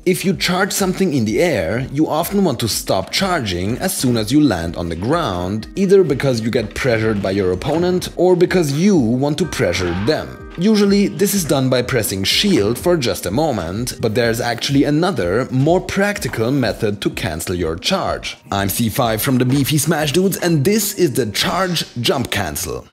If you charge something in the air, you often want to stop charging as soon as you land on the ground, either because you get pressured by your opponent or because you want to pressure them. Usually this is done by pressing shield for just a moment, but there's actually another, more practical method to cancel your charge. I'm C5 from the Beefy Smash Dudes, and this is the charge jump cancel.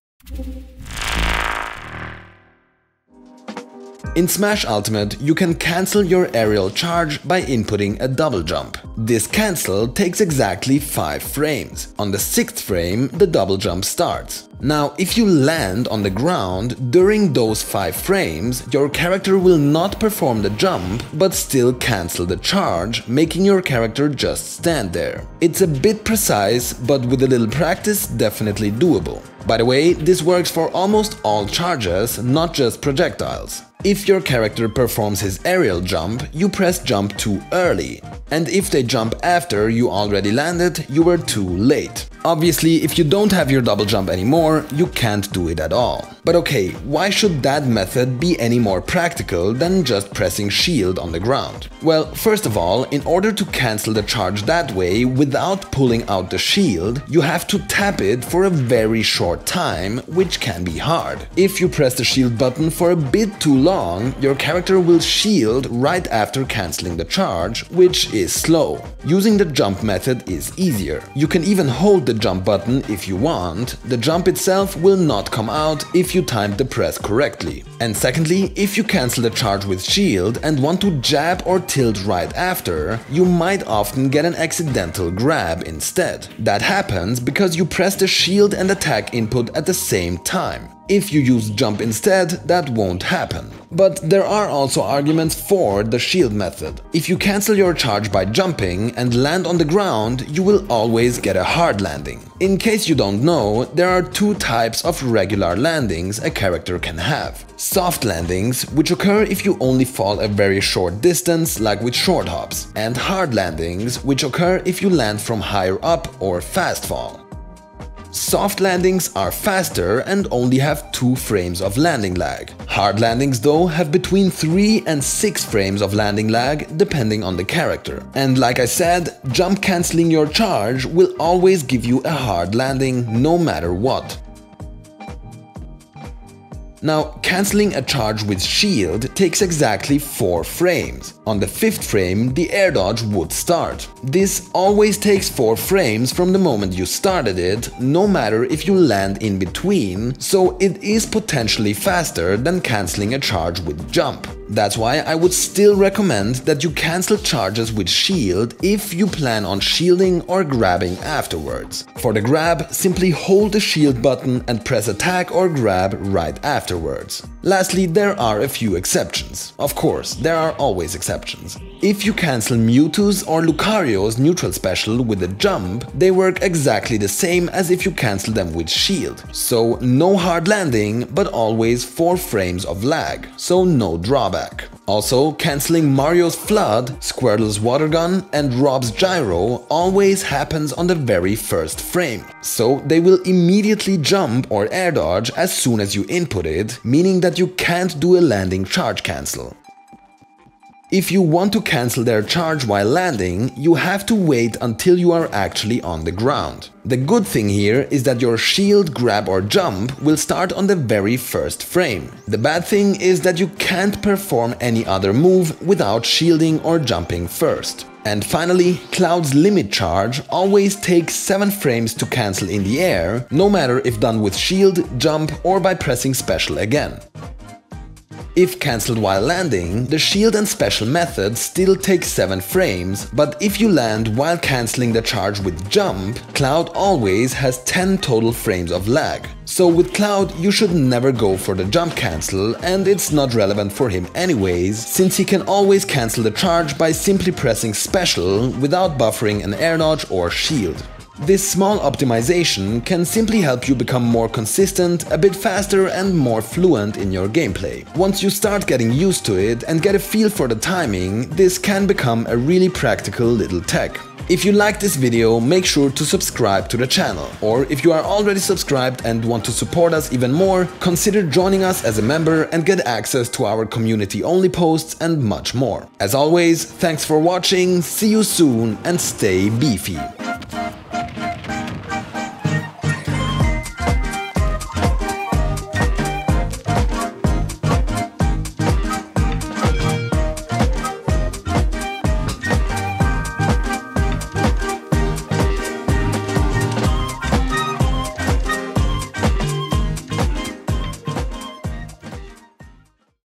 In Smash Ultimate, you can cancel your aerial charge by inputting a double jump. This cancel takes exactly 5 frames. On the 6th frame, the double jump starts. Now, if you land on the ground during those 5 frames, your character will not perform the jump, but still cancel the charge, making your character just stand there. It's a bit precise, but with a little practice, definitely doable. By the way, this works for almost all charges, not just projectiles. If your character performs his aerial jump, you press jump too early. And if they jump after you already landed, you were too late. Obviously, if you don't have your double jump anymore, you can't do it at all. But okay, why should that method be any more practical than just pressing shield on the ground? Well, first of all, in order to cancel the charge that way without pulling out the shield, you have to tap it for a very short time, which can be hard. If you press the shield button for a bit too long, your character will shield right after canceling the charge, which is slow. Using the jump method is easier. You can even hold the jump button if you want. The jump itself will not come out if you timed the press correctly. And secondly, if you cancel the charge with shield and want to jab or tilt right after, you might often get an accidental grab instead. That happens because you press the shield and attack input at the same time. If you use jump instead, that won't happen. But there are also arguments for the shield method. If you cancel your charge by jumping and land on the ground, you will always get a hard landing. In case you don't know, there are 2 types of regular landings a character can have. Soft landings, which occur if you only fall a very short distance, like with short hops, and hard landings, which occur if you land from higher up or fast fall. Soft landings are faster and only have 2 frames of landing lag. Hard landings though have between 3 and 6 frames of landing lag depending on the character. And like I said, jump cancelling your charge will always give you a hard landing no matter what. Now, cancelling a charge with shield takes exactly 4 frames. On the 5th frame, the air dodge would start. This always takes 4 frames from the moment you started it, no matter if you land in between, so it is potentially faster than cancelling a charge with jump. That's why I would still recommend that you cancel charges with shield if you plan on shielding or grabbing afterwards. For the grab, simply hold the shield button and press attack or grab right afterwards. Lastly, there are a few exceptions. Of course, there are always exceptions. If you cancel Mewtwo's or Lucario's neutral special with a jump, they work exactly the same as if you cancel them with shield. So no hard landing, but always 4 frames of lag, so no drawback. Also, cancelling Mario's Flood, Squirtle's Water Gun and Rob's Gyro always happens on the very first frame. So they will immediately jump or air dodge as soon as you input it, meaning that you can't do a landing charge cancel. If you want to cancel their charge while landing, you have to wait until you are actually on the ground. The good thing here is that your shield, grab or jump will start on the very first frame. The bad thing is that you can't perform any other move without shielding or jumping first. And finally, Cloud's limit charge always takes 7 frames to cancel in the air, no matter if done with shield, jump or by pressing special again. If cancelled while landing, the shield and special method still takes 7 frames, but if you land while cancelling the charge with jump, Cloud always has 10 total frames of lag. So with Cloud, you should never go for the jump cancel, and it's not relevant for him anyways, since he can always cancel the charge by simply pressing special without buffering an air dodge or shield. This small optimization can simply help you become more consistent, a bit faster and more fluent in your gameplay. Once you start getting used to it and get a feel for the timing, this can become a really practical little tech. If you like this video, make sure to subscribe to the channel. Or if you are already subscribed and want to support us even more, consider joining us as a member and get access to our community-only posts and much more. As always, thanks for watching, see you soon and stay beefy.